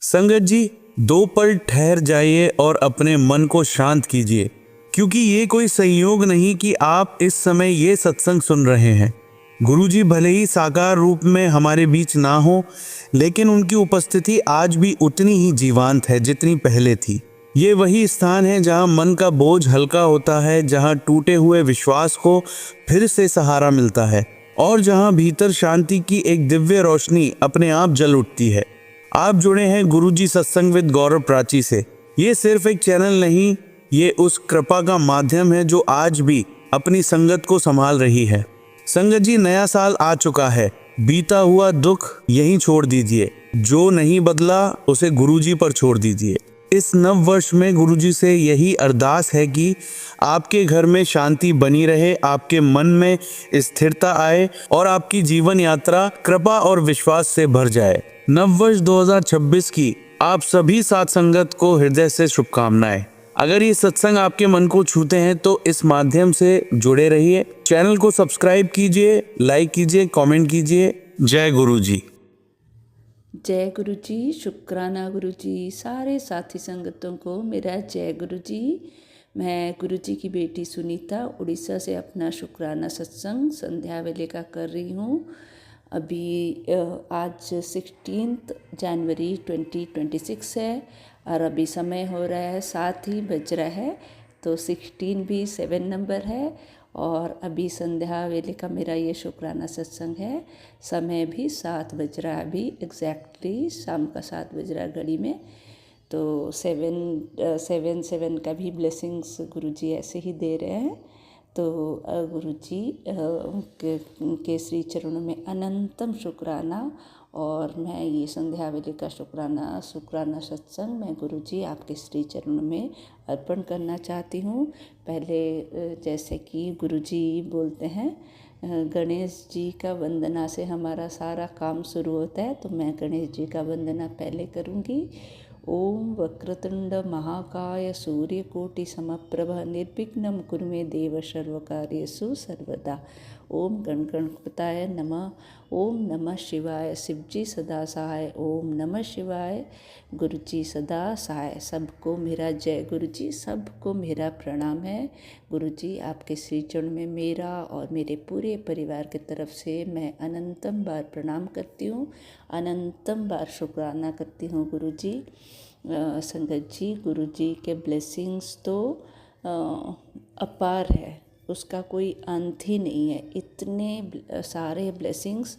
संगत जी, दो पल ठहर जाइए और अपने मन को शांत कीजिए, क्योंकि ये कोई संयोग नहीं कि आप इस समय ये सत्संग सुन रहे हैं। गुरुजी भले ही साकार रूप में हमारे बीच ना हो, लेकिन उनकी उपस्थिति आज भी उतनी ही जीवंत है जितनी पहले थी। ये वही स्थान है जहाँ मन का बोझ हल्का होता है, जहाँ टूटे हुए विश्वास को फिर से सहारा मिलता है और जहाँ भीतर शांति की एक दिव्य रोशनी अपने आप जल उठती है। आप जुड़े हैं गुरुजी सत्संग विद गौरव प्राची से। ये सिर्फ एक चैनल नहीं, ये उस कृपा का माध्यम है जो आज भी अपनी संगत को संभाल रही है। संगत जी, नया साल आ चुका है। बीता हुआ दुख यहीं छोड़ दीजिए, जो नहीं बदला उसे गुरुजी पर छोड़ दीजिए। इस नव वर्ष में गुरुजी से यही अरदास है कि आपके घर में शांति बनी रहे, आपके मन में स्थिरता आए और आपकी जीवन यात्रा कृपा और विश्वास से भर जाए। नववर्ष 2026 की आप सभी साथ संगत को हृदय से शुभकामनाएं। अगर ये सत्संग आपके मन को छूते हैं तो इस माध्यम से जुड़े रहिए। चैनल को सब्सक्राइब कीजिए, लाइक कीजिए, कमेंट कीजिए। जय गुरु जी। जय गुरु जी, शुक्राना गुरु जी। सारे साथी संगतों को मेरा जय गुरु जी। मैं गुरु जी की बेटी सुनीता उड़ीसा से अपना शुक्राना सत्संग संध्या वेले का कर रही हूँ। अभी आज 16 जनवरी 2026 है और अभी समय हो रहा है 7 ही बज रहा है, तो 16 भी 7 नंबर है और अभी संध्या वेले का मेरा ये शुक्राना सत्संग है। समय भी 7 बज रहा है, अभी एग्जैक्टली शाम का 7 बज रहा है घड़ी में। तो 7 का भी ब्लेसिंग्स गुरुजी ऐसे ही दे रहे हैं। तो गुरुजी के श्री चरणों में अनंतम शुक्राना। और मैं ये संध्या वेले का शुक्राना सत्संग मैं गुरुजी आपके श्री चरणों में अर्पण करना चाहती हूँ। पहले जैसे कि गुरुजी बोलते हैं, गणेश जी का वंदना से हमारा सारा काम शुरू होता है, तो मैं गणेश जी का वंदना पहले करूँगी। ओम वक्रतुंड महाकाय सूर्यकोटि समप्रभ निर्विघ्नं कुरु मे देव सर्वकार्येषु सर्वदा। ओम गणगणपताय नमः। ओम नमः शिवाय। शिवजी सदा सहाय। ओम नमः शिवाय। गुरुजी सदा सहाय। सबको मेरा जय गुरुजी, सबको मेरा प्रणाम है। गुरुजी आपके श्री चरण में मेरा और मेरे पूरे परिवार की तरफ से मैं अनंतम बार प्रणाम करती हूँ, अनंतम बार शुक्राना करती हूँ गुरुजी। संगत जी, गुरुजी के ब्लेसिंग्स तो अपार है, उसका कोई अंत ही नहीं है। इतने सारे ब्लेसिंग्स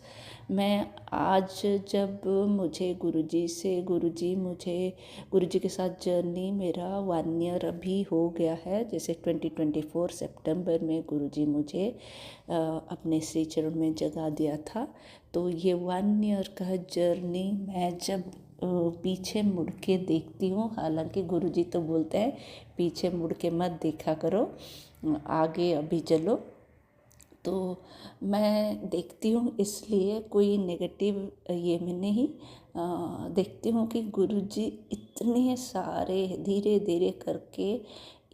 मैं आज जब मुझे गुरुजी के साथ जर्नी मेरा 1 ईयर अभी हो गया है। जैसे 2024 सितंबर में गुरुजी मुझे अपने श्री चरण में जगा दिया था। तो ये 1 ईयर का जर्नी मैं जब पीछे मुड़ के देखती हूँ, हालांकि गुरुजी तो बोलते हैं पीछे मुड़ के मत देखा करो, आगे अभी चलो। तो मैं देखती हूँ, इसलिए कोई नेगेटिव ये में नहीं देखती हूँ कि गुरुजी इतने सारे धीरे धीरे करके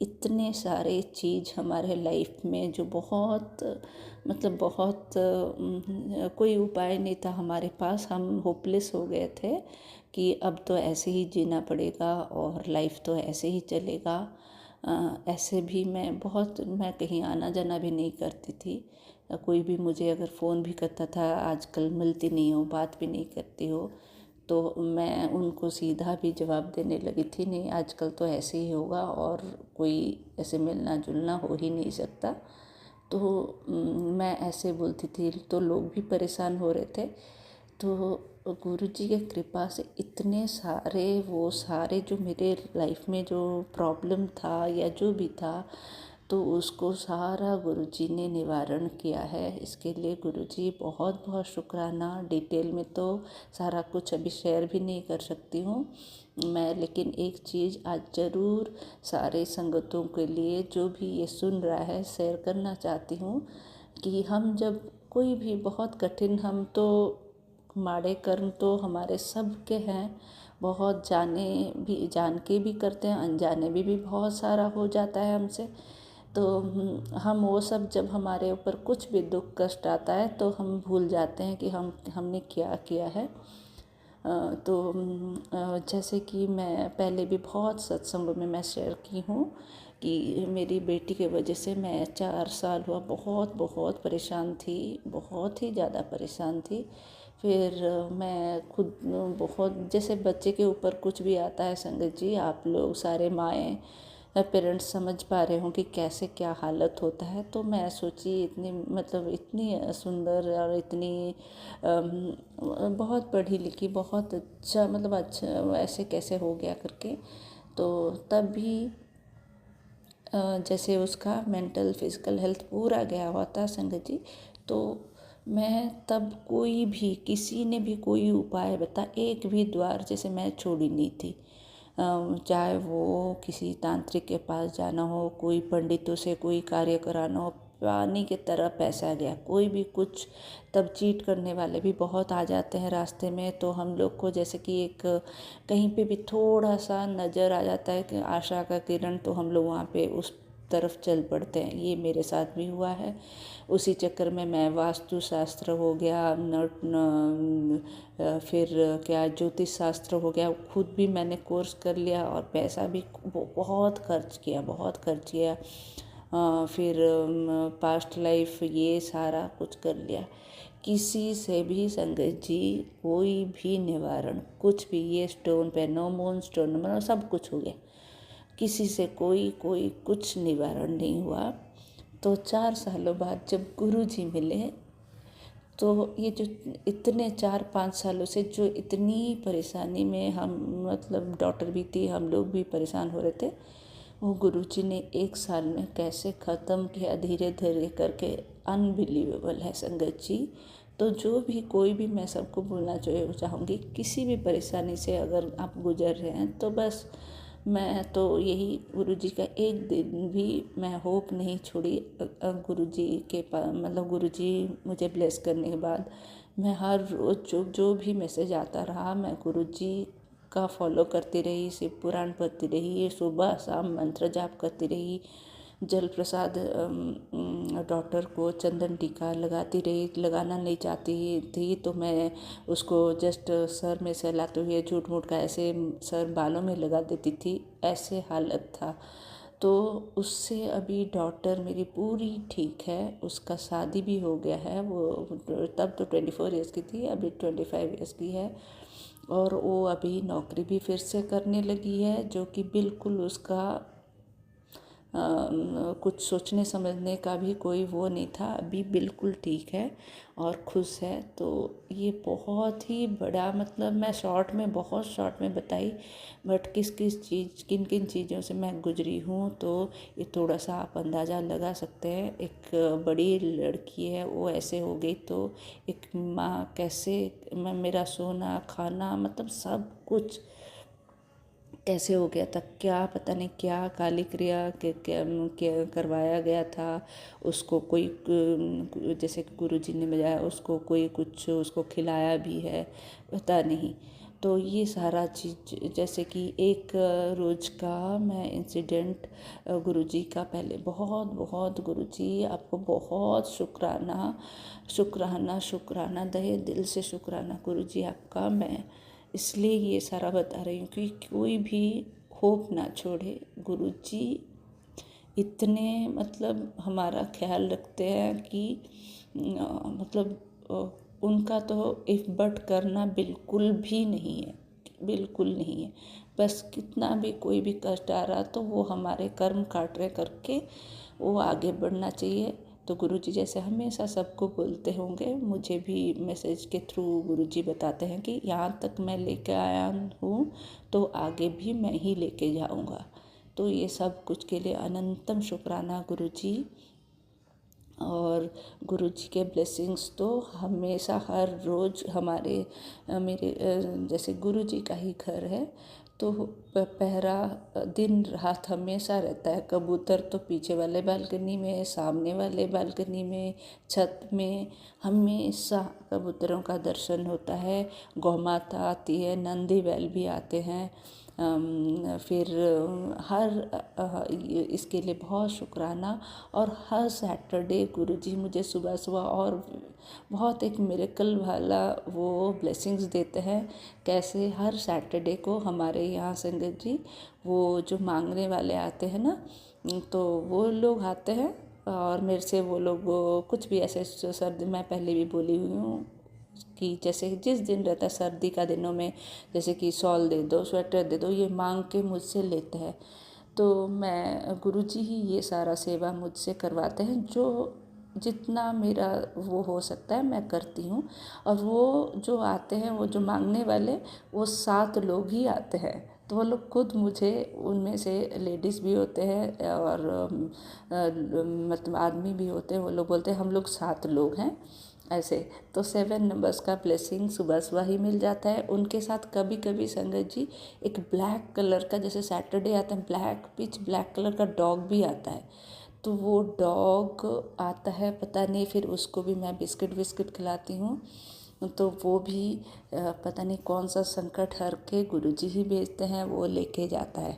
इतने सारे चीज़ हमारे लाइफ में जो बहुत बहुत कोई उपाय नहीं था हमारे पास। हम होपलेस हो गए थे कि अब तो ऐसे ही जीना पड़ेगा और लाइफ तो ऐसे ही चलेगा। ऐसे भी मैं कहीं आना जाना भी नहीं करती थी। कोई भी मुझे अगर फ़ोन भी करता था, आजकल मिलती नहीं हो, बात भी नहीं करती हो, तो मैं उनको सीधा भी जवाब देने लगी थी, नहीं आजकल तो ऐसे ही होगा और कोई ऐसे मिलना जुलना हो ही नहीं सकता। तो मैं ऐसे बोलती थी, तो लोग भी परेशान हो रहे थे। तो गुरुजी के कृपा से इतने सारे वो सारे जो मेरे लाइफ में जो प्रॉब्लम था या जो भी था, तो उसको सारा गुरुजी ने निवारण किया है। इसके लिए गुरुजी बहुत बहुत शुक्राना। डिटेल में तो सारा कुछ अभी शेयर भी नहीं कर सकती हूँ मैं, लेकिन एक चीज़ आज ज़रूर सारे संगतों के लिए जो भी ये सुन रहा है शेयर करना चाहती हूँ कि हम जब कोई भी बहुत कठिन, हम तो माड़े कर्म तो हमारे सब के हैं, बहुत जान के भी करते हैं, अनजाने भी बहुत सारा हो जाता है हमसे। तो हम वो सब जब हमारे ऊपर कुछ भी दुख कष्ट आता है तो हम भूल जाते हैं कि हमने क्या किया है। जैसे कि मैं पहले भी बहुत सत्संगों में मैं शेयर की हूँ कि मेरी बेटी के वजह से मैं 4 साल हुआ बहुत बहुत परेशान थी, बहुत ही ज़्यादा परेशान थी। फिर मैं खुद बहुत, जैसे बच्चे के ऊपर कुछ भी आता है संगत जी, आप लोग सारे माएँ पेरेंट्स समझ पा रहे हों कि कैसे क्या हालत होता है। तो मैं सोची इतनी, मतलब इतनी सुंदर और इतनी बहुत पढ़ी लिखी, बहुत अच्छा, मतलब अच्छा ऐसे कैसे हो गया करके। तो तब भी जैसे उसका मेंटल फिजिकल हेल्थ पूरा गया हुआ था संगत जी। तो मैं तब कोई भी, किसी ने भी कोई उपाय बता, एक भी द्वार जैसे मैं छोड़ी नहीं थी। चाहे वो किसी तांत्रिक के पास जाना हो, कोई पंडितों से कोई कार्य कराना हो, पानी की तरह पैसा गया, कोई भी कुछ। तब चीट करने वाले भी बहुत आ जाते हैं रास्ते में, तो हम लोग को जैसे कि एक कहीं पे भी थोड़ा सा नज़र आ जाता है कि आशा का किरण, तो हम लोग वहाँ पे उस तरफ चल पड़ते हैं। ये मेरे साथ भी हुआ है। उसी चक्कर में मैं वास्तु शास्त्र हो गया, फिर क्या ज्योतिष शास्त्र हो गया, खुद भी मैंने कोर्स कर लिया और पैसा भी बहुत खर्च किया, बहुत खर्च किया। फिर पास्ट लाइफ ये सारा कुछ कर लिया। किसी से भी संगत जी कोई भी निवारण, कुछ भी, ये स्टोन पे नो मून स्टोन, मतलब सब कुछ हो गया, किसी से कोई कोई कुछ निवारण नहीं हुआ। तो 4 सालों बाद जब गुरुजी मिले, तो ये जो इतने 4-5 सालों से जो इतनी परेशानी में हम, मतलब डॉटर भी थी, हम लोग भी परेशान हो रहे थे, वो गुरुजी ने 1 साल में कैसे ख़त्म किया, धीरे धीरे करके। अनबिलीवेबल है संगत जी। तो जो भी, कोई भी, मैं सबको बोलना चाहूँगी, किसी भी परेशानी से अगर आप गुजर रहे हैं तो बस, मैं तो यही गुरुजी का एक दिन भी मैं होप नहीं छोड़ी। गुरुजी के पास, मतलब गुरुजी मुझे ब्लेस करने के बाद मैं हर रोज़ जो भी मैसेज आता रहा, मैं गुरुजी का फॉलो करती रही, शिव पुराण पढ़ती रही, सुबह शाम मंत्र जाप करती रही, जल प्रसाद डॉटर को चंदन टीका लगाती रही। लगाना नहीं चाहती थी तो मैं उसको जस्ट सर में सहलाते हुए झूठ मूठ का ऐसे सर बालों में लगा देती थी, ऐसे हालत था। तो उससे अभी डॉटर मेरी पूरी ठीक है, उसका शादी भी हो गया है। वो तब तो 24 ईयर्स की थी, अभी 25 ईयर्स की है। और वो अभी नौकरी भी फिर से करने लगी है, जो कि बिल्कुल उसका कुछ सोचने समझने का भी कोई वो नहीं था। अभी बिल्कुल ठीक है और खुश है। तो ये बहुत ही बड़ा, मतलब मैं शॉर्ट में, बहुत शॉर्ट में बताई, बट किस किस चीज़, किन किन चीज़ों से मैं गुजरी हूँ, तो ये थोड़ा सा आप अंदाज़ा लगा सकते हैं। एक बड़ी लड़की है, वो ऐसे हो गई, तो एक माँ कैसे, मेरा सोना खाना, मतलब सब कुछ कैसे हो गया था, क्या पता नहीं क्या काली क्रिया के क्या करवाया गया था उसको। कोई जैसे कि गुरुजी ने बताया, उसको कोई कुछ उसको खिलाया भी है, पता नहीं। तो ये सारा चीज़, जैसे कि एक रोज़ का मैं इंसिडेंट गुरुजी का, पहले बहुत बहुत गुरुजी आपको बहुत शुक्राना, शुक्राना, शुक्राना, दहे दिल से शुक्राना गुरुजी आपका। मैं इसलिए ये सारा बता रही हूँ कि कोई भी होप ना छोड़े। गुरुजी इतने, मतलब हमारा ख्याल रखते हैं कि मतलब उनका तो इफ बट करना बिल्कुल भी नहीं है, बिल्कुल नहीं है। बस कितना भी कोई भी कष्ट आ रहा तो वो हमारे कर्म काट रहे करके वो आगे बढ़ना चाहिए। तो गुरुजी जैसे हमेशा सबको बोलते होंगे, मुझे भी मैसेज के थ्रू गुरुजी बताते हैं कि यहाँ तक मैं लेके आया हूँ तो आगे भी मैं ही लेके जाऊँगा। तो ये सब कुछ के लिए अनंतम शुक्राना गुरुजी। और गुरुजी के ब्लेसिंग्स तो हमेशा हर रोज़ हमारे मेरे जैसे गुरुजी का ही घर है, तो पहरा दिन रात हमेशा रहता है। कबूतर तो पीछे वाले बालकनी में, सामने वाले बालकनी में, छत में, हमेशा कबूतरों का दर्शन होता है। गौ माता आती है, नंदी बैल भी आते हैं, फिर इसके लिए बहुत शुक्राना। और हर सैटरडे गुरुजी मुझे सुबह सुबह और बहुत एक मिरेकल वाला वो ब्लेसिंग्स देते हैं। कैसे हर सैटरडे को हमारे यहाँ संगत जी वो जो मांगने वाले आते हैं ना, तो वो लोग आते हैं और मेरे से वो लोग कुछ भी ऐसे सर्दी, मैं पहले भी बोली हुई हूँ कि जैसे जिस दिन रहता है सर्दी का दिनों में, जैसे कि शॉल दे दो, स्वेटर दे दो, ये मांग के मुझसे लेते हैं। तो मैं गुरुजी ही ये सारा सेवा मुझसे करवाते हैं, जो जितना मेरा वो हो सकता है मैं करती हूँ। और वो जो आते हैं, वो जो मांगने वाले, वो 7 लोग ही आते हैं। तो वो लोग खुद मुझे, उनमें से लेडीज़ भी होते हैं और मतलब आदमी भी होते हैं, वो लोग बोलते हैं हम लोग 7 लोग हैं ऐसे। तो 7 नंबर्स का ब्लेसिंग सुबह सुबह ही मिल जाता है। उनके साथ कभी कभी संगत जी एक ब्लैक कलर का, जैसे सैटरडे आता है ब्लैक पिच ब्लैक कलर का डॉग भी आता है। तो वो डॉग आता है, पता नहीं, फिर उसको भी मैं बिस्किट विस्किट खिलाती हूँ। तो वो भी पता नहीं कौन सा संकट हर के गुरुजी ही भेजते हैं, वो लेके जाता है।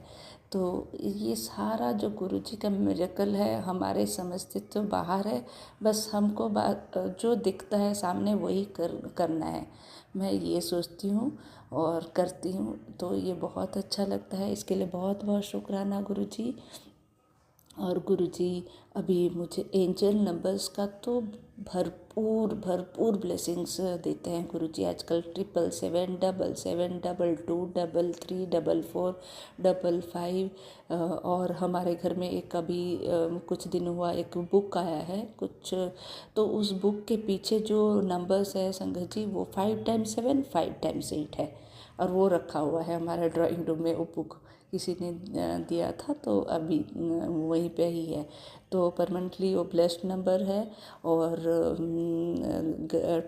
तो ये सारा जो गुरुजी का मिरेकल है हमारे समझ से तो बाहर है। बस हमको बात जो दिखता है सामने वही करना है, मैं ये सोचती हूँ और करती हूँ। तो ये बहुत अच्छा लगता है, इसके लिए बहुत बहुत शुक्राना गुरुजी। और गुरुजी अभी मुझे एंजल नंबर्स का तो भरपूर भरपूर ब्लेसिंग्स देते हैं गुरुजी आजकल। 777 777 22 33 44 55। और हमारे घर में एक अभी कुछ दिन हुआ एक बुक आया है कुछ, तो उस बुक के पीछे जो नंबर्स है संगत जी, वो 5 टाइम्स 7 5 टाइम्स 8 है। और वो रखा हुआ है हमारे ड्राइंग रूम में, वो बुक किसी ने दिया था, तो अभी वहीं पे ही है। तो परमानेंटली वो ब्लेस्ड नंबर है। और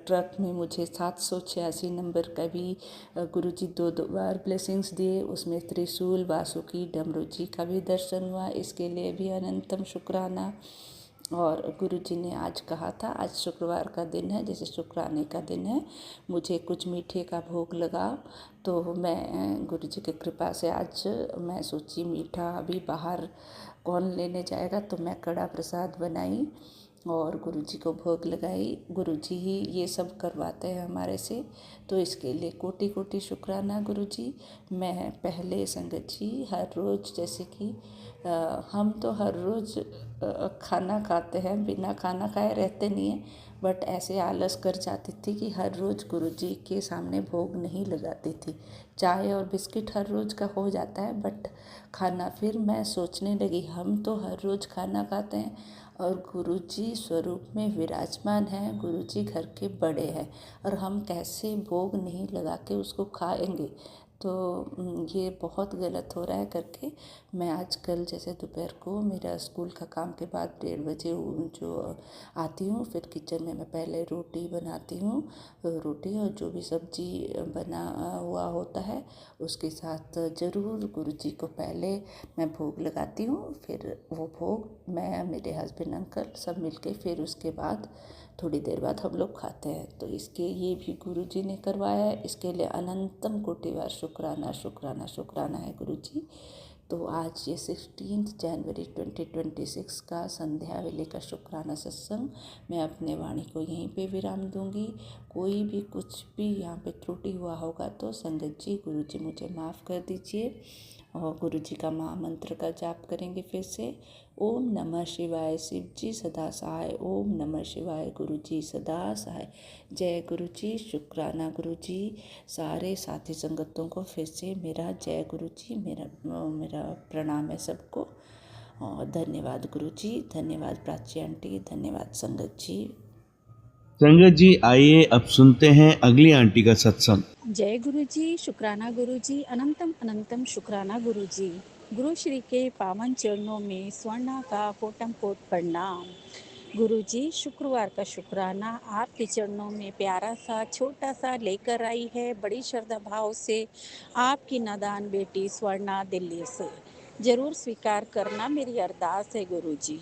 ट्रक में मुझे 786 नंबर का भी गुरुजी दो दो बार ब्लेसिंग्स दिए, उसमें त्रिशूल वासुकी डमरू जी का भी दर्शन हुआ, इसके लिए भी अनंतम शुक्राना। और गुरुजी ने आज कहा था, आज शुक्रवार का दिन है, जैसे शुक्राने का दिन है, मुझे कुछ मीठे का भोग लगाओ। तो मैं गुरुजी की कृपा से आज मैं सोची मीठा अभी बाहर कौन लेने जाएगा, तो मैं कड़ा प्रसाद बनाई और गुरुजी को भोग लगाई। गुरुजी ही ये सब करवाते हैं हमारे से, तो इसके लिए कोटि कोटि शुक्राना गुरुजी। मैं पहले संगत जी हर रोज़, जैसे कि हम तो हर रोज़ खाना खाते हैं, बिना खाना खाए रहते नहीं हैं, बट ऐसे आलस कर जाती थी कि हर रोज़ गुरुजी के सामने भोग नहीं लगाती थी। चाय और बिस्किट हर रोज़ का हो जाता है, बट खाना, फिर मैं सोचने लगी हम तो हर रोज़ खाना खाते हैं और गुरुजी स्वरूप में विराजमान हैं, गुरुजी घर के बड़े हैं, और हम कैसे भोग नहीं लगा के उसको खाएंगे। तो ये बहुत गलत हो रहा है करके मैं आजकल, जैसे दोपहर को मेरा स्कूल का काम के बाद 1:30 बजे जो आती हूँ, फिर किचन में मैं पहले रोटी बनाती हूँ, रोटी और जो भी सब्जी बना हुआ होता है उसके साथ ज़रूर गुरुजी को पहले मैं भोग लगाती हूँ। फिर वो भोग मैं, मेरे हस्बैंड अंकल सब मिलके, फिर उसके बाद थोड़ी देर बाद हम लोग खाते हैं। तो इसके ये भी गुरुजी ने करवाया है, इसके लिए अनंतम कोटि बार शुक्राना शुक्राना शुक्राना है गुरुजी। तो आज ये 16 जनवरी 2026 का संध्या वेले का शुक्राना सत्संग मैं अपने वाणी को यहीं पे विराम दूंगी। कोई भी कुछ भी यहाँ पे त्रुटि हुआ होगा तो संगत जी, गुरुजी मुझे माफ़ कर दीजिए। और गुरुजी का महामंत्र का जाप करेंगे फिर से। ओम नमः शिवाय, शिव जी सदा सहाय। ओम नमः शिवाय, गुरु जी सदा सहाय। जय गुरु जी, शुक्राना गुरु जी। सारे साथी संगतों को फिर से मेरा जय गुरु जी, मेरा प्रणाम है सबको। और धन्यवाद गुरु जी, धन्यवाद प्राची आंटी, धन्यवाद संगत जी। संगत जी, आइए अब सुनते हैं अगली आंटी का सत्संग। जय गुरु जी, शुक्राना गुरु जी, अनंतम अनंतम शुक्राना गुरु जी। गुरु श्री के पावन चरणों में स्वर्णा का कोटम कोट प्रणाम। गुरु जी, शुक्रवार का शुक्राना आपके चरणों में प्यारा सा छोटा सा लेकर आई है, बड़ी श्रद्धा भाव से आपकी नादान बेटी स्वर्णा दिल्ली से। जरूर स्वीकार करना मेरी अरदास है गुरु जी।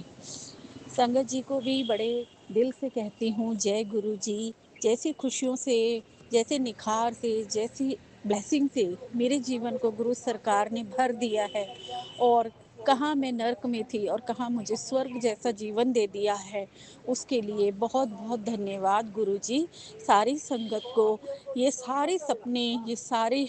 संगत जी को भी बड़े दिल से कहती हूँ जय गुरु जी। जैसी खुशियों से, जैसे निखार से, जैसी ब्लेसिंग से मेरे जीवन को गुरु सरकार ने भर दिया है, और कहाँ मैं नर्क में थी और कहाँ मुझे स्वर्ग जैसा जीवन दे दिया है, उसके लिए बहुत बहुत धन्यवाद गुरु जी। सारी संगत को ये सारे सपने, ये सारे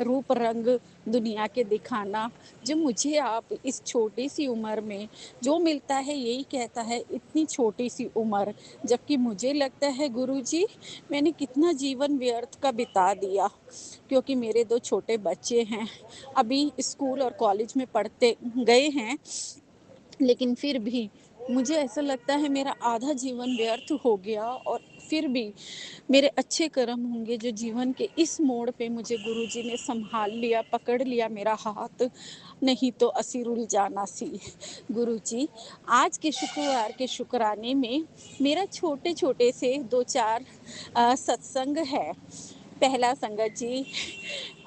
रूप रंग दुनिया के दिखाना, जो मुझे आप इस छोटी सी उम्र में जो मिलता है, यही कहता है इतनी छोटी सी उम्र, जबकि मुझे लगता है गुरुजी मैंने कितना जीवन व्यर्थ का बिता दिया, क्योंकि मेरे 2 छोटे बच्चे हैं, अभी स्कूल और कॉलेज में पढ़ते गए हैं, लेकिन फिर भी मुझे ऐसा लगता है मेरा आधा जीवन व्यर्थ हो गया, और फिर भी मेरे अच्छे कर्म होंगे जो जीवन के इस मोड़ पे मुझे गुरुजी ने संभाल लिया, पकड़ लिया मेरा हाथ, नहीं तो असी रुल जाना सी। गुरुजी, आज के शुक्रवार के शुक्राने में मेरा छोटे-छोटे से 2-4 सत्संग है। पहला संगत जी,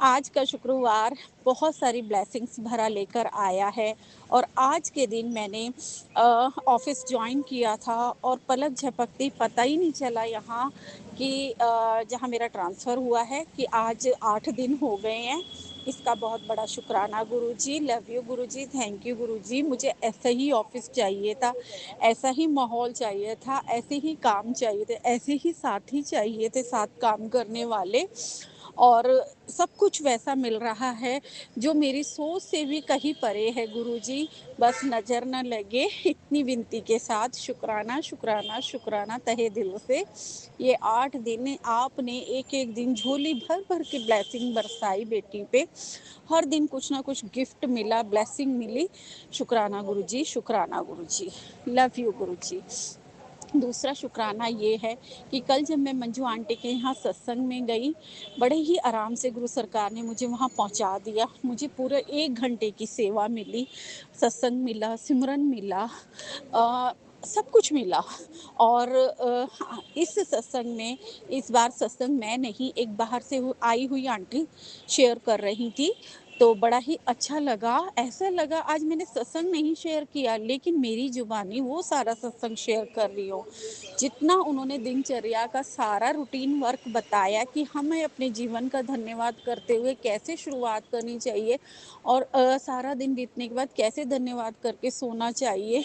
आज का शुक्रवार बहुत सारी ब्लेसिंग्स भरा लेकर आया है, और आज के दिन मैंने ऑफिस ज्वाइन किया था, और पलक झपकते पता ही नहीं चला यहाँ कि जहाँ मेरा ट्रांसफ़र हुआ है कि आज 8 दिन हो गए हैं। इसका बहुत बड़ा शुक्राना Guruji, love you Guruji, thank you Guruji. मुझे ऐसा ही ऑफिस चाहिए था, ऐसा ही माहौल चाहिए था, ऐसे ही काम चाहिए थे, ऐसे ही साथी चाहिए थे साथ काम करने वाले, और सब कुछ वैसा मिल रहा है जो मेरी सोच से भी कहीं परे है गुरुजी। बस नज़र न लगे, इतनी विनती के साथ शुक्राना, शुक्राना, शुक्राना तहे दिल से। ये 8 दिन आपने एक-एक दिन झोली भर-भर के ब्लेसिंग बरसाई बेटी पे। हर दिन कुछ ना कुछ गिफ्ट मिला, ब्लेसिंग मिली। शुक्राना गुरुजी, शुक्राना गुरुजी। लव यू गुरुजी। दूसरा शुक्राना ये है कि कल जब मैं मंजू आंटी के यहाँ सत्संग में गई, बड़े ही आराम से गुरु सरकार ने मुझे वहाँ पहुँचा दिया। मुझे पूरे 1 घंटे की सेवा मिली, सत्संग मिला, सिमरन मिला, सब कुछ मिला। और इस सत्संग में, इस बार सत्संग मैं नहीं, एक बाहर से आई हुई आंटी शेयर कर रही थी, तो बड़ा ही अच्छा लगा। ऐसा लगा आज मैंने सत्संग नहीं शेयर किया, लेकिन मेरी जुबानी वो सारा सत्संग शेयर कर रही हूँ। जितना उन्होंने दिनचर्या का सारा रूटीन वर्क बताया कि हमें अपने जीवन का धन्यवाद करते हुए कैसे शुरुआत करनी चाहिए, और सारा दिन बीतने के बाद कैसे धन्यवाद करके सोना चाहिए।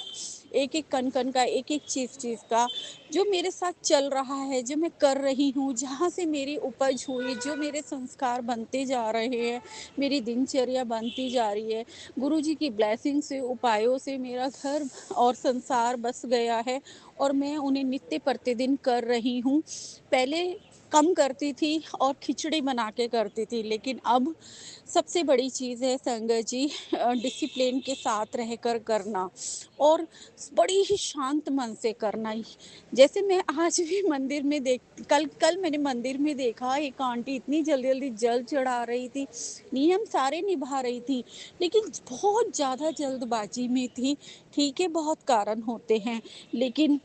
एक-एक कण-कण का, एक-एक चीज़-चीज़ का जो मेरे साथ चल रहा है, जो मैं कर रही हूँ, जहाँ से मेरी उपज हुई, जो मेरे संस्कार बनते जा रहे हैं, मेरी दिनचर्या बनती जा रही है। गुरुजी की ब्लेसिंग से, उपायों से मेरा घर और संसार बस गया है, और मैं उन्हें नित्य प्रतिदिन कर रही हूँ। पहले कम करती थी और खिचड़ी बना के करती थी, लेकिन अब सबसे बड़ी चीज़ है संगत जी, डिसिप्लिन के साथ रहकर करना, और बड़ी ही शांत मन से करना। जैसे मैं आज भी मंदिर में देख कल कल मैंने मंदिर में देखा एक आंटी इतनी जल्दी-जल्दी जल चढ़ा रही थी, नियम सारे निभा रही थी, लेकिन बहुत ज़्यादा जल्दबाजी में थी। ठीक है, बहुत कारण होते हैं, लेकिन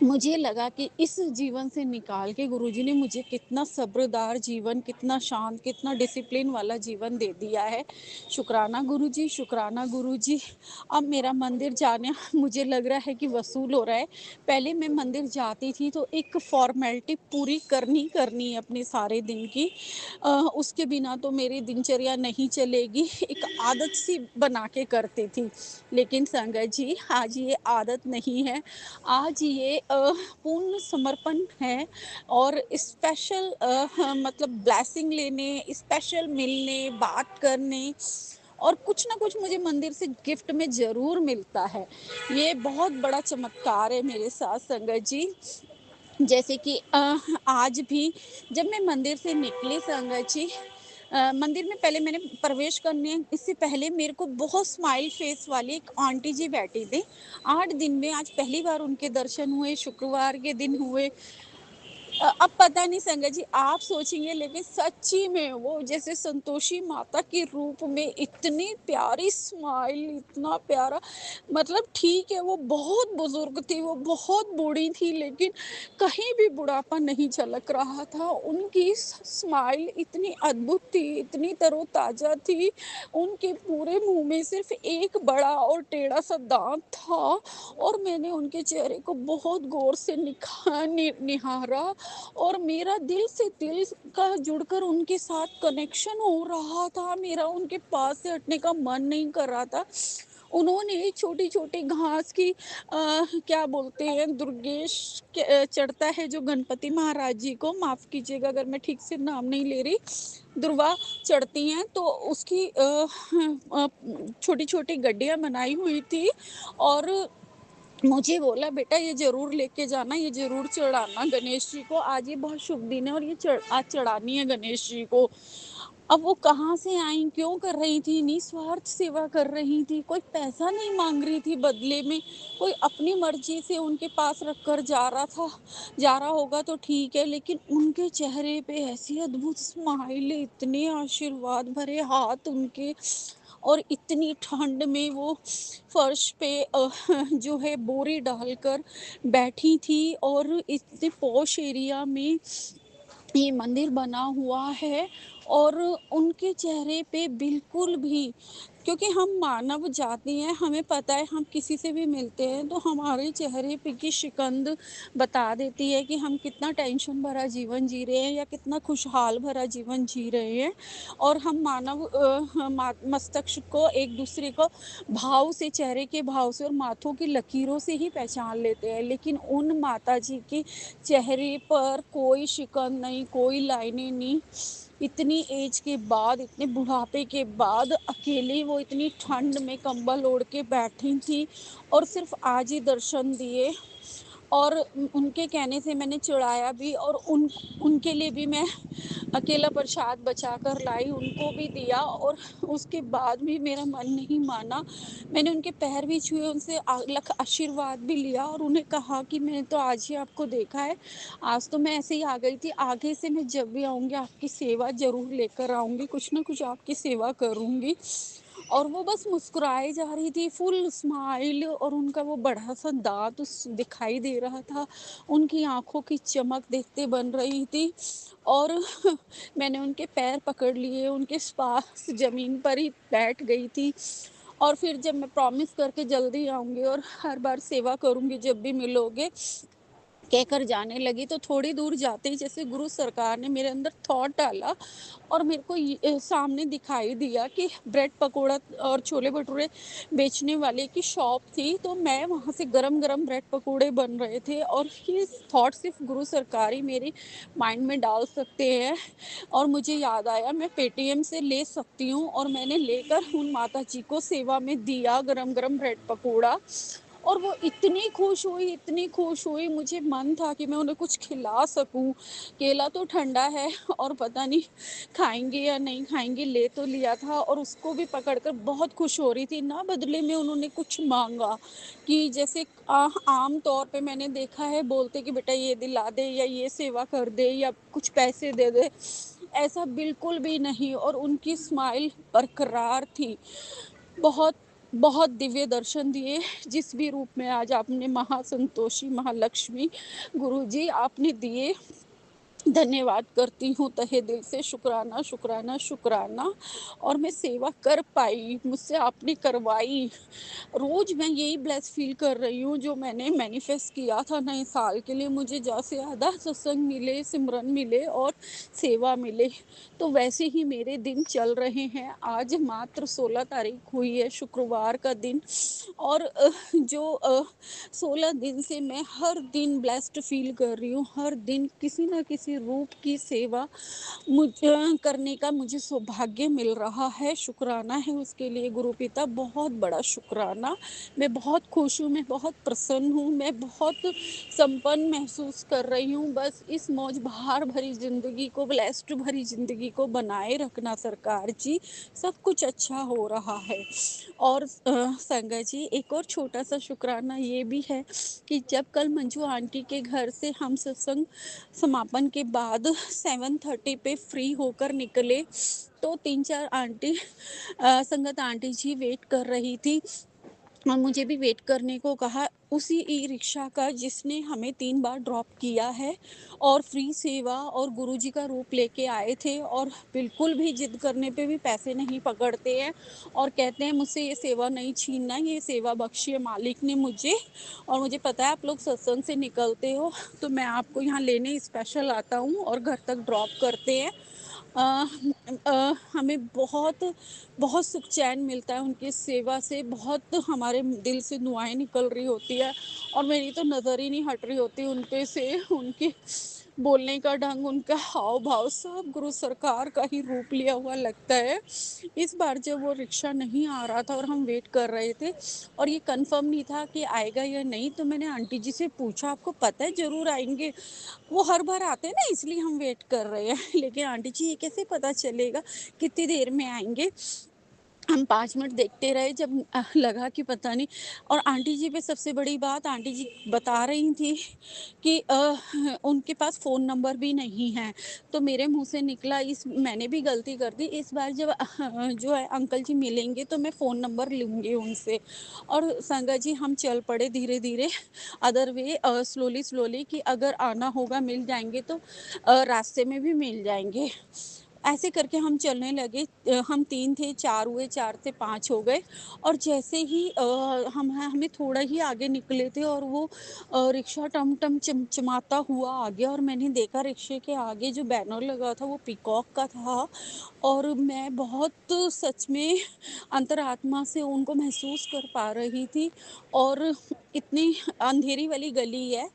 मुझे लगा कि इस जीवन से निकाल के गुरुजी ने मुझे कितना सब्रदार जीवन, कितना शांत, कितना डिसिप्लिन वाला जीवन दे दिया है। शुक्राना गुरुजी, शुक्राना गुरुजी। अब मेरा मंदिर जाना मुझे लग रहा है कि वसूल हो रहा है। पहले मैं मंदिर जाती थी तो एक फ़ॉर्मेलिटी पूरी करनी है अपने सारे दिन की। उसके बिना तो मेरी दिनचर्या नहीं चलेगी, एक आदत सी बना के करती थी। लेकिन संगत जी, आज ये आदत नहीं है, आज ये पूर्ण समर्पण है, और स्पेशल मतलब ब्लेसिंग लेने, स्पेशल मिलने, बात करने, और कुछ ना कुछ मुझे मंदिर से गिफ्ट में ज़रूर मिलता है। ये बहुत बड़ा चमत्कार है मेरे साथ संगत जी। जैसे कि आज भी जब मैं मंदिर से निकली संगत जी, मंदिर में पहले मैंने प्रवेश करने इससे पहले मेरे को बहुत स्माइल फेस वाली एक आंटी जी बैठी थी। 8 दिन में आज पहली बार उनके दर्शन हुए, शुक्रवार के दिन हुए। अब पता नहीं संगत जी आप सोचेंगे, लेकिन सच्ची में वो जैसे संतोषी माता के रूप में इतनी प्यारी स्माइल, इतना प्यारा, मतलब ठीक है वो बहुत बुजुर्ग थी, वो बहुत बूढ़ी थी, लेकिन कहीं भी बुढ़ापा नहीं झलक रहा था। उनकी स्माइल इतनी अद्भुत थी, इतनी तरोताजा थी। उनके पूरे मुंह में सिर्फ एक बड़ा और टेढ़ा सा दांत था, और मैंने उनके चेहरे को बहुत गौर से निहारा, और मेरा दिल से दिल का जुड़कर उनके साथ कनेक्शन हो रहा था। मेरा उनके पास से हटने का मन नहीं कर रहा था। उन्होंने छोटी-छोटी घास की क्या बोलते हैं, दुर्गेश चढ़ता है जो गणपति महाराज जी को, माफ़ कीजिएगा अगर मैं ठीक से नाम नहीं ले रही, दुर्वा चढ़ती हैं, तो उसकी छोटी-छोटी गड्डियाँ बनाई हुई थी और मुझे बोला, बेटा ये ज़रूर लेके जाना, ये ज़रूर चढ़ाना गणेश जी को, आज ये बहुत शुभ दिन है और ये आज चढ़ानी है गणेश जी को। अब वो कहाँ से आईं, क्यों कर रही थी, निस्वार्थ सेवा कर रही थी, कोई पैसा नहीं माँग रही थी बदले में, कोई अपनी मर्ज़ी से उनके पास रख कर जा रहा था, जा रहा होगा तो ठीक है, लेकिन उनके चेहरे पे ऐसी अद्भुत स्माइल, इतने आशीर्वाद भरे हाथ उनके, और इतनी ठंड में वो फर्श पे जो है बोरी डालकर बैठी थी, और इतने पॉश एरिया में ये मंदिर बना हुआ है, और उनके चेहरे पे बिल्कुल भी, क्योंकि हम मानव जाति हैं, हमें पता है हम किसी से भी मिलते हैं तो हमारे चेहरे पे की शिकंद बता देती है कि हम कितना टेंशन भरा जीवन जी रहे हैं या कितना खुशहाल भरा जीवन जी रहे हैं। और हम मानव मस्तिष्क को एक दूसरे को भाव से, चेहरे के भाव से और माथों की लकीरों से ही पहचान लेते हैं, लेकिन उन माता जी की चेहरे पर कोई शिकन नहीं, कोई लाइनें नहीं। इतनी एज के बाद, इतने बुढ़ापे के बाद अकेली वो इतनी ठंड में कंबल ओढ़ के बैठी थी और सिर्फ आज ही दर्शन दिए। और उनके कहने से मैंने चढ़ाया भी, और उनके लिए भी मैं अकेला प्रसाद बचा कर लाई, उनको भी दिया, और उसके बाद भी मेरा मन नहीं माना। मैंने उनके पैर भी छुए, उनसे लख आशीर्वाद भी लिया और उन्हें कहा कि मैंने तो आज ही आपको देखा है, आज तो मैं ऐसे ही आ गई थी, आगे से मैं जब भी आऊँगी आपकी सेवा ज़रूर लेकर आऊँगी, कुछ ना कुछ आपकी सेवा करूँगी। और वो बस मुस्कुराए जा रही थी, फुल स्माइल, और उनका वो बड़ा-सा दाँत दिखाई दे रहा था, उनकी आँखों की चमक देखते बन रही थी। और मैंने उनके पैर पकड़ लिए, उनके पास ज़मीन पर ही बैठ गई थी, और फिर जब मैं प्रॉमिस करके जल्दी आऊँगी और हर बार सेवा करूँगी जब भी मिलोगे, कहकर जाने लगी, तो थोड़ी दूर जाते ही जैसे गुरु सरकार ने मेरे अंदर थॉट डाला, और मेरे को सामने दिखाई दिया कि ब्रेड पकोड़ा और छोले भटूरे बेचने वाले की शॉप थी, तो मैं वहाँ से गरम-गरम ब्रेड पकोड़े बन रहे थे, और ये थॉट सिर्फ़ गुरु सरकार ही मेरी माइंड में डाल सकते हैं। और मुझे याद आया, मैं पेटीएम से ले सकती हूँ, और मैंने लेकर उन माताजी को सेवा में दिया गरम-गरम ब्रेड पकोड़ा, और वो इतनी खुश हुई, मुझे मन था कि मैं उन्हें कुछ खिला सकूँ। केला तो ठंडा है और पता नहीं खाएँगे या नहीं खाएँगे, ले तो लिया था, और उसको भी पकड़कर बहुत खुश हो रही थी। ना बदले में उन्होंने कुछ माँगा, कि जैसे आम तौर पे मैंने देखा है बोलते कि बेटा ये दिला दे या ये सेवा कर दे या कुछ पैसे दे दे, ऐसा बिल्कुल भी नहीं, और उनकी स्माइल बरकरार थी। बहुत, बहुत दिव्य दर्शन दिए, जिस भी रूप में आज आपने महासंतोषी, महालक्ष्मी गुरुजी आपने दिए, धन्यवाद करती हूँ तहे दिल से, शुक्राना, शुक्राना, शुक्राना। और मैं सेवा कर पाई, मुझसे आपने करवाई। रोज़ मैं यही ब्लेस फ़ील कर रही हूँ, जो मैंने मैनिफेस्ट किया था नए साल के लिए, मुझे ज़्यादा से ज़्यादा सत्संग मिले, सिमरन मिले और सेवा मिले। तो वैसे ही मेरे दिन चल रहे हैं। आज मात्र 16 तारीख हुई है, शुक्रवार का दिन, और 16 दिन से मैं हर दिन ब्लेस्ड फ़ील कर रही हूँ। हर दिन किसी न किसी रूप की सेवा करने का मुझे सौभाग्य मिल रहा है। शुक्राना है उसके लिए गुरु पिता, बहुत बड़ा शुक्राना। मैं बहुत खुश हूँ, मैं बहुत प्रसन्न हूँ, मैं बहुत संपन्न महसूस कर रही हूँ। बस इस मौज-बहार भरी ज़िंदगी को, ब्लेस्ड भरी ज़िंदगी को बनाए रखना सरकार जी, सब कुछ अच्छा हो रहा है। और संगत जी, एक और छोटा-सा शुक्राना ये भी है कि जब कल मंजू आंटी के घर से हम सत्संग समापन के बाद 7:30 पे फ्री होकर निकले, तो 3-4 आंटी संगत आंटी जी वेट कर रही थी, और मुझे भी वेट करने को कहा उसी ई-रिक्शा का जिसने हमें 3 बार ड्रॉप किया है और फ्री सेवा और गुरुजी का रूप लेके आए थे और बिल्कुल भी ज़िद करने पे भी पैसे नहीं पकड़ते हैं और कहते हैं मुझसे ये सेवा नहीं छीनना, ये सेवा बख्शी है मालिक ने मुझे और मुझे पता है आप लोग सत्संग से निकलते हो, तो मैं आपको यहाँ लेने स्पेशल आता हूँ और घर तक ड्रॉप करते हैं। अ, हमें बहुत बहुत सुख चैन मिलता है उनकी सेवा से, बहुत हमारे दिल से दुआएँ निकल रही होती है और मेरी तो नज़र ही नहीं हट रही होती उन पे से, उनके बोलने का ढंग, उनका हाव-भाव सब गुरु सरकार का ही रूप लिया हुआ लगता है। इस बार जब वो रिक्शा नहीं आ रहा था और हम वेट कर रहे थे और ये कन्फर्म नहीं था कि आएगा या नहीं, तो मैंने आंटी जी से पूछा, "आपको पता है ज़रूर आएँगे?" वो हर बार आते हैं ना इसलिए हम वेट कर रहे हैं। लेकिन आंटी जी ये कैसे पता चलेगा कितनी देर में आएँगे? हम 5 मिनट देखते रहे जब लगा कि पता नहीं। और आंटी जी पे सबसे बड़ी बात आंटी जी बता रही थी कि उनके पास फ़ोन नंबर भी नहीं है। तो मेरे मुँह से निकला इस मैंने भी गलती कर दी, इस बार जब जो है अंकल जी मिलेंगे तो मैं फ़ोन नंबर लूँगी उनसे। और संगत जी हम चल पड़े धीरे-धीरे अदर वे स्लोली-स्लोली कि अगर आना होगा मिल जाएँगे तो रास्ते में भी मिल जाएँगे। ऐसे करके हम चलने लगे। हम 3 थे, 4 हुए, 4 से 5 हो गए और जैसे ही हमें थोड़ा ही आगे निकले थे और वो रिक्शा टम-टम चमचमाता हुआ आ गया और मैंने देखा रिक्शे के आगे जो बैनर लगा था वो पीकॉक का था और मैं बहुत सच में अंतरात्मा से उनको महसूस कर पा रही थी। और इतनी अंधेरी वाली गली है,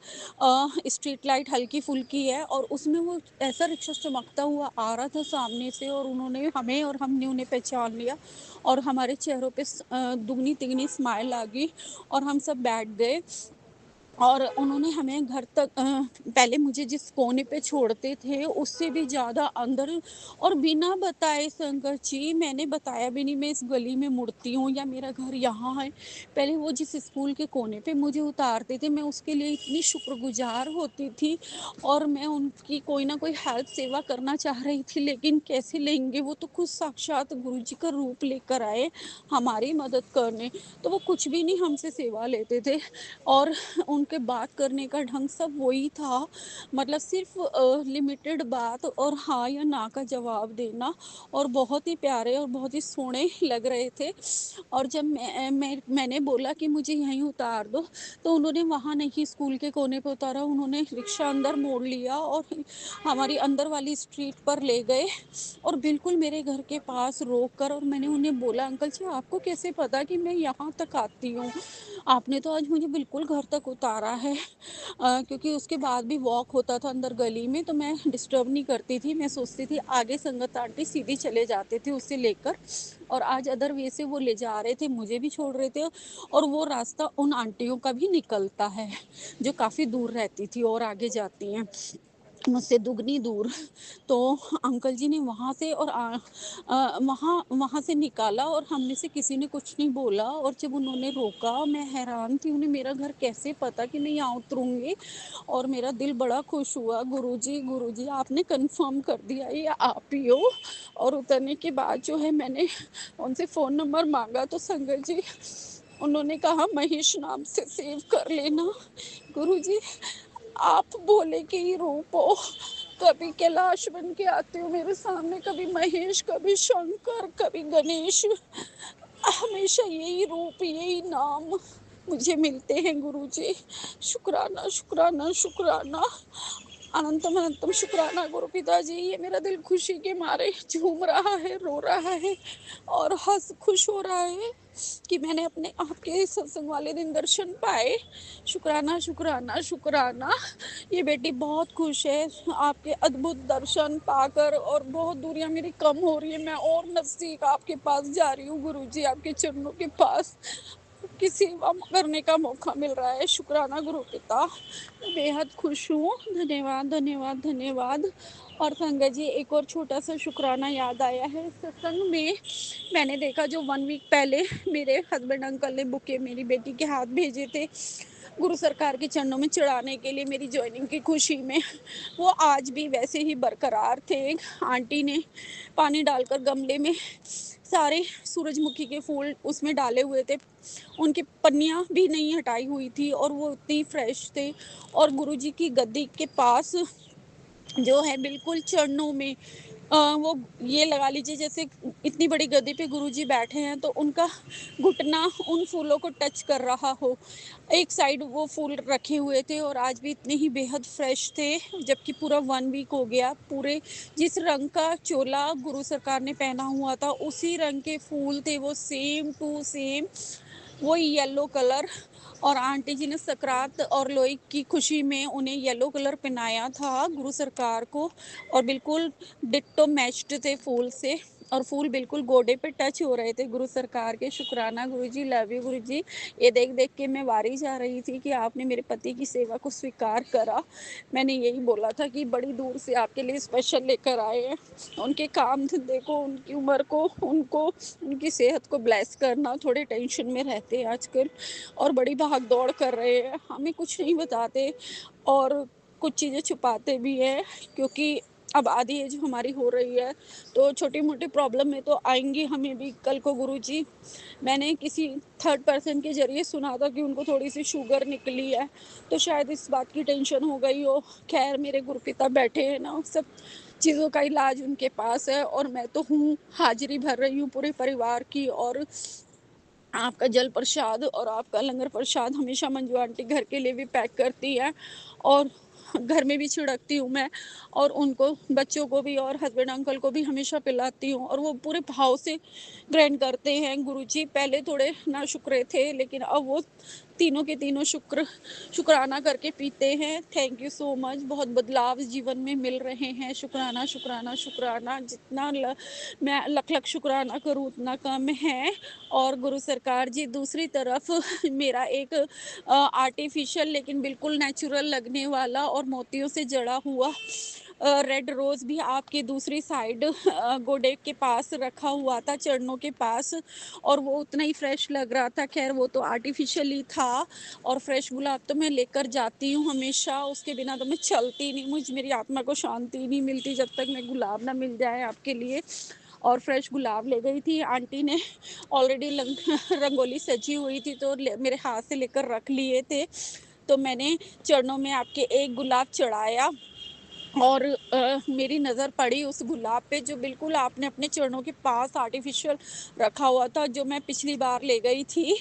स्ट्रीट लाइट हल्की-फुल्की है और उसमें वो ऐसा रिक्शा चमकता हुआ आ रहा था सामने से और उन्होंने हमें और हमने उन्हें पहचान लिया और हमारे चेहरों पे दुगनी-तिगनी स्माइल आ गई और हम सब बैठ गए। और उन्होंने हमें घर तक पहले मुझे जिस कोने पे छोड़ते थे उससे भी ज़्यादा अंदर और बिना बताए संगत जी मैंने बताया भी नहीं मैं इस गली में मुड़ती हूँ या मेरा घर यहाँ है। पहले वो जिस स्कूल के कोने पे मुझे उतारते थे मैं उसके लिए इतनी शुक्रगुजार होती थी और मैं उनकी कोई ना कोई हेल्प सेवा करना चाह रही थी लेकिन कैसे लेंगे वो तो खुद साक्षात गुरु जी का रूप लेकर आए हमारी मदद करने। तो वो कुछ भी नहीं हमसे सेवा लेते थे और उनके बात करने का ढंग सब वही था, मतलब सिर्फ़ लिमिटेड बात और हाँ या ना का जवाब देना और बहुत ही प्यारे और बहुत ही सोहने लग रहे थे। और जब मैंने बोला कि मुझे यहीं उतार दो, तो उन्होंने वहाँ नहीं स्कूल के कोने पे उतारा, उन्होंने रिक्शा अंदर मोड़ लिया और हमारी अंदर वाली स्ट्रीट पर ले गए और बिल्कुल मेरे घर के पास रोक कर और मैंने उन्हें बोला, "अंकल जी आपको कैसे पता कि मैं यहाँ तक आती हूँ? आपने तो आज मुझे बिल्कुल घर तक उतारा है।" क्योंकि उसके बाद भी वॉक होता था अंदर गली में तो मैं डिस्टर्ब नहीं करती थी। मैं सोचती थी आगे संगत आंटी सीधे चले जाते थे उसे लेकर और आज अदर वे से वो ले जा रहे थे, मुझे भी छोड़ रहे थे और वो रास्ता उन आंटियों का भी निकलता है, जो काफ़ी दूर रहती थी और आगे जाती हैं। मुझसे दुगनी दूर। तो अंकल जी ने वहाँ से और वहाँ वहाँ से निकाला और हम में से किसी ने कुछ नहीं बोला और जब उन्होंने रोका मैं हैरान थी उन्हें मेरा घर कैसे पता कि मैं यहाँ उतरूँगी और मेरा दिल बड़ा खुश हुआ, गुरुजी आपने कन्फर्म कर दिया ये आप ही हो। और उतरने के बाद जो है मैंने उनसे फ़ोन नंबर माँगा तो संगत जी उन्होंने कहा महेश नाम से सेव कर लेना। गुरुजी आप भोले के ही रूप हो, कभी कैलाश बन के आते हो मेरे सामने, कभी महेश, कभी शंकर, कभी गणेश, हमेशा यही रूप, यही नाम मुझे मिलते हैं गुरुजी। शुक्राना, शुक्राना, शुक्राना। अनंतम अनंतम शुक्राना गुरु पिताजी। ये मेरा दिल खुशी के मारे झूम रहा है, रो रहा है और हँस खुश हो रहा है कि मैंने अपने आपके सत्संग वाले दिन दर्शन पाए। शुक्राना, शुक्राना, शुक्राना। ये बेटी बहुत खुश है आपके अद्भुत दर्शन पाकर और बहुत दूरियाँ मेरी कम हो रही है। मैं और नज़दीक आपके पास जा रही हूँ गुरुजी, आपके चरणों के पास की सेवा करने का मौका मिल रहा है। शुक्राना गुरु पिता। मैं बेहद खुश हूँ। धन्यवाद, धन्यवाद, धन्यवाद। और संगत जी एक और छोटा-सा शुक्राना याद आया है। सत्संग में मैंने देखा जो 1 वीक पहले मेरे हस्बैंड अंकल ने बुके मेरी बेटी के हाथ भेजे थे, गुरु सरकार के चरणों में चढ़ाने के लिए मेरी जॉइनिंग की खुशी में, वो आज भी वैसे ही बरकरार थे। आंटी ने पानी डालकर गमले में सारे सूरजमुखी के फूल उसमें डाले हुए थे, उनकी पन्नियाँ भी नहीं हटाई हुई थी और वो इतनी फ्रेश थे। और गुरुजी की गद्दी के पास जो है बिल्कुल चरणों में वो ये लगा लीजिए जैसे इतनी बड़ी गद्दी पे गुरुजी बैठे हैं तो उनका घुटना उन फूलों को टच कर रहा हो। एक साइड वो फूल रखे हुए थे और आज भी इतने ही बेहद फ्रेश थे, जबकि पूरा 1 वीक हो गया। पूरे जिस रंग का चोला गुरु सरकार ने पहना हुआ था उसी रंग के फूल थे वो, सेम टू सेम वही येलो कलर। और आंटी जी ने सकरात और लोई की खुशी में उन्हें येलो कलर पहनाया था गुरु सरकार को, और बिल्कुल डिट्टो मैच्ड थे फूल से। और फूल बिल्कुल गोडे पे टच हो रहे थे गुरु सरकार के। शुक्राना गुरुजी, लव यू गुरुजी। ये देख देख के मैं वारी जा रही थी कि आपने मेरे पति की सेवा को स्वीकार करा। मैंने यही बोला था कि बड़ी दूर से आपके लिए स्पेशल लेकर आए हैं। उनके काम धंधे को, उनकी उम्र को, उनको, उनकी सेहत को ब्लेस करना। थोड़े टेंशन में रहते हैं आजकल और बड़ी भाग दौड़ कर रहे हैं, हमें कुछ नहीं बताते और कुछ चीज़ें छुपाते भी हैं, क्योंकि अब आधी एज हमारी हो रही है तो छोटी मोटी प्रॉब्लम में तो आएंगी हमें भी कल को गुरुजी। मैंने किसी थर्ड पर्सन के जरिए सुना था कि उनको थोड़ी सी शुगर निकली है, तो शायद इस बात की टेंशन हो गई हो। खैर मेरे गुरुपिता बैठे हैं ना, सब चीज़ों का इलाज उनके पास है और मैं तो हूँ, हाजिरी भर रही हूँ पूरे परिवार की। और आपका जल प्रसाद और आपका लंगर प्रसाद हमेशा मंजू आंटी घर के लिए भी पैक करती है और घर में भी छिड़कती हूँ मैं, और उनको, बच्चों को भी और हस्बैंड अंकल को भी हमेशा पिलाती हूँ और वो पूरे भाव से ग्रहण करते हैं। गुरुजी पहले थोड़े ना शुक्रे थे लेकिन अब वो तीनों के तीनों शुक्राना करके पीते हैं। Thank you so much. बहुत बदलाव जीवन में मिल रहे हैं। शुक्राना शुक्राना शुक्राना, जितना मैं लख लख शुक्राना करूँ उतना कम है। और गुरु सरकार जी, दूसरी तरफ मेरा एक आर्टिफिशियल लेकिन बिल्कुल नेचुरल लगने वाला और मोतियों से जड़ा हुआ रेड रोज़ भी आपकी दूसरी साइड गोडे के पास रखा हुआ था, चरणों के पास, और वो उतना ही फ्रेश लग रहा था। खैर वो तो आर्टिफिशियल ही था। और फ्रेश गुलाब तो मैं लेकर जाती हूँ हमेशा, उसके बिना तो मैं चलती नहीं, मेरी आत्मा को शांति नहीं मिलती जब तक मैं गुलाब ना मिल जाए आपके लिए। और फ्रेश गुलाब ले गई थी आंटी ने, ऑलरेडी रंगोली सजी हुई थी तो मेरे हाथ से लेकर रख लिए थे, तो मैंने चरणों में आपके एक गुलाब चढ़ाया। और मेरी नज़र पड़ी उस गुलाब पे जो बिल्कुल आपने अपने चरणों के पास आर्टिफिशियल रखा हुआ था, जो मैं पिछली बार ले गई थी।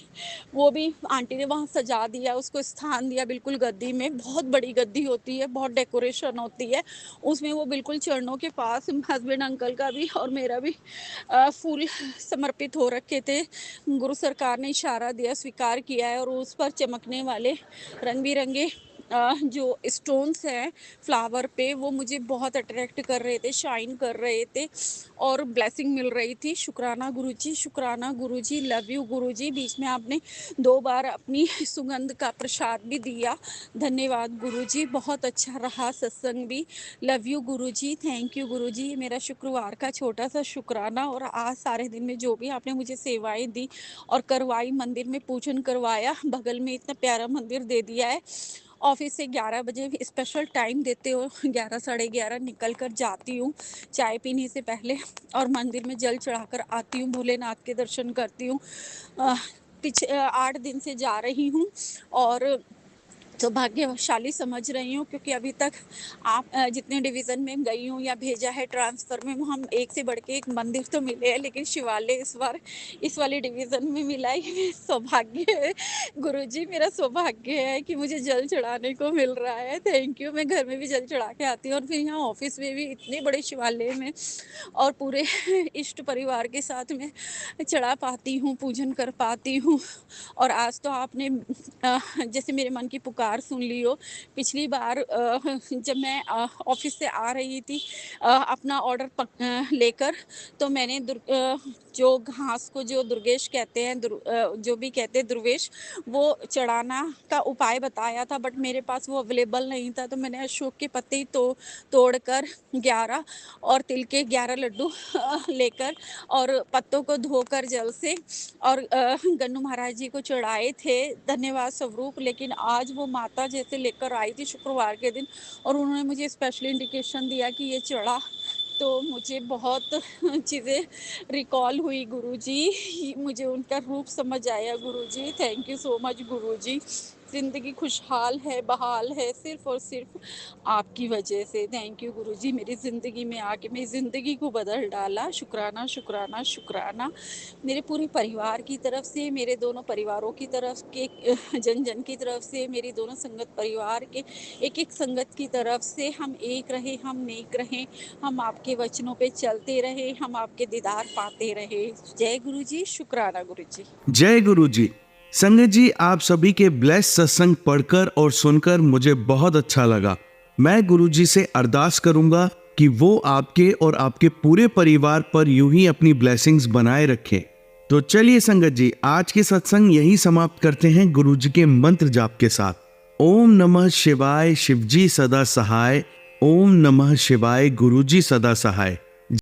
वो भी आंटी ने वहाँ सजा दिया, उसको स्थान दिया बिल्कुल गद्दी में। बहुत बड़ी गद्दी होती है, बहुत डेकोरेशन होती है उसमें, वो बिल्कुल चरणों के पास हस्बैंड अंकल का भी और मेरा भी फूल समर्पित हो रखे थे। गुरु सरकार ने इशारा दिया, स्वीकार किया है, और उस पर चमकने वाले रंग बिरंगे जो स्टोन्स हैं फ्लावर पे, वो मुझे बहुत अट्रैक्ट कर रहे थे, शाइन कर रहे थे और ब्लेसिंग मिल रही थी। शुक्राना गुरुजी, शुक्राना गुरुजी, लव यू गुरुजी। बीच में आपने 2 बार अपनी सुगंध का प्रसाद भी दिया, धन्यवाद गुरुजी। बहुत अच्छा रहा सत्संग भी। Love you Guruji, thank you Guruji. मेरा शुक्रवार का छोटा सा शुक्राना, और आज सारे दिन में जो भी आपने मुझे सेवाएं दी और करवाई, मंदिर में पूजन करवाया, बगल में इतना प्यारा मंदिर दे दिया है। ऑफिस से 11 बजे स्पेशल टाइम देते हो, 11 साढ़े 11 निकल कर जाती हूँ चाय पीने से पहले, और मंदिर में जल चढ़ाकर आती हूँ, भोलेनाथ के दर्शन करती हूँ। 8 दिन से जा रही हूँ और सौभाग्यशाली समझ रही हूँ, क्योंकि अभी तक आप जितने डिवीज़न में गई हूँ या भेजा है ट्रांसफ़र में, हम एक से बढ़ के एक मंदिर तो मिले हैं, लेकिन शिवालय इस बार इस वाले डिवीज़न में मिला है। ये सौभाग्य है गुरुजी, मेरा सौभाग्य है कि मुझे जल चढ़ाने को मिल रहा है। Thank you. मैं घर में भी जल चढ़ा के आती हूँ और फिर यहाँ ऑफिस में भी इतने बड़े शिवालय में और पूरे इष्ट परिवार के साथ में चढ़ा पाती हूँ, पूजन कर पाती हूँ। और आज तो आपने जैसे मेरे मन की पुकार सुन ली हो। पिछली बार जब मैं ऑफिस से आ रही थी अपना ऑर्डर लेकर, तो मैंने जो घास को जो दुर्गेश कहते हैं, जो भी कहते हैं दुर्वेश, वो चढ़ाना का उपाय बताया था, बट मेरे पास वो अवेलेबल नहीं था, तो मैंने अशोक के पत्ते ही तोड़कर 11 और तिल के 11 लड्डू लेकर और पत्तों को धोकर जल से और गन्नू महाराज जी को चढ़ाए थे धन्यवाद स्वरूप। लेकिन आज वो माता जैसे लेकर आई थी शुक्रवार के दिन, और उन्होंने मुझे स्पेशल इंडिकेशन दिया कि ये चढ़ा, तो मुझे बहुत चीज़ें रिकॉल हुई गुरुजी, मुझे उनका रूप समझ आया गुरुजी। थैंक यू सो मच गुरुजी। ज़िंदगी खुशहाल है, बहाल है, सिर्फ़ और सिर्फ़ आपकी वजह से। थैंक यू गुरुजी, मेरी ज़िंदगी में आके मेरी ज़िंदगी को बदल डाला। शुक्राना, शुक्राना, शुक्राना। मेरे पूरे परिवार की तरफ से, मेरे दोनों परिवारों की तरफ के जन-जन की तरफ से, मेरी दोनों संगत परिवार के एक-एक संगत की तरफ से हम एक रहें, हम नेक रहें, हम आपके वचनों पे चलते रहे, हम आपके दीदार पाते रहे। जय गुरु जी, शुक्राना गुरु जी। जय गुरु जी। संगत जी, आप सभी के ब्लेस सत्संग पढ़कर और सुनकर मुझे बहुत अच्छा लगा। मैं गुरु जी से अरदास करूंगा कि वो आपके और आपके पूरे परिवार पर यूं ही अपनी ब्लेसिंग्स बनाए रखें। तो चलिए संगत जी, आज के सत्संग यही समाप्त करते हैं गुरु जी के मंत्र जाप के साथ। ओम नमः शिवाय, शिवजी सदा सहाय। ओम नमः शिवाय, गुरु जी सदा सहाय।